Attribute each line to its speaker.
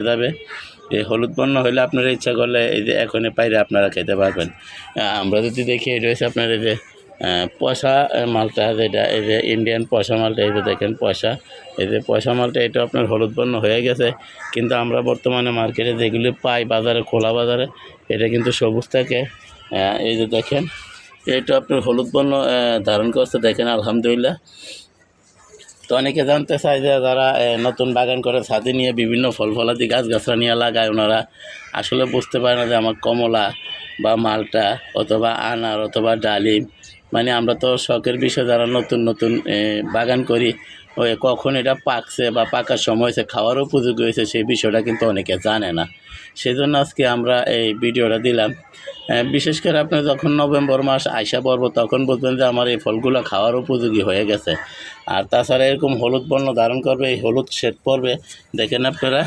Speaker 1: যাবে। এই হলুদ বর্ণ হলে আপনারা ইচ্ছা করলে এই যে এখনই পাইরে আপনারা খেতে পারবেন। আমরা যদি দেখি এটা হচ্ছে আপনার এই যে পয়সা মালটা, যেটা এই যে ইন্ডিয়ান পয়সা মালটা, এই যে দেখেন পয়সা, এই যে পয়সা মালটা এটা আপনার হলুদ বর্ণ হয়ে গেছে। কিন্তু আমরা বর্তমানে মার্কেটে যেগুলি পাই বাজারে, খোলা বাজারে, এটা কিন্তু সবুজ থাকে। এই যে দেখেন এটা আপনার হলুদ বর্ণ ধারণ করছে, দেখেন আলহামদুলিল্লাহ। তো অনেকে জানতে চায় যে যারা নতুন বাগান করে ছাদে নিয়ে বিভিন্ন ফলাদি গাছগাছরা নিয়ে লাগায়, ওনারা আসলে বুঝতে পারে না যে আমার কমলা বা মালটা অথবা আনার অথবা ডালিম, মানে আমরা তো শখের বিষয় যারা নতুন বাগান করি, ওই কখন এটা পাকছে বা পাকার সময় হয়েছে, খাওয়ার উপযোগী হয়েছে, সেই বিষয়টা কিন্তু অনেকে জানে না। সেই জন্য আজকে আমরা এই ভিডিওটা দিলাম। বিশেষ করে আপনি যখন নভেম্বর মাস আইসা পড়ব তখন বুঝবেন যে আমার এই ফলগুলো খাওয়ার উপযোগী হয়ে গেছে। আর তাছাড়া এরকম হলুদ বর্ণ ধারণ করবে, এই হলুদ শেড পড়বে, দেখেন আপনারা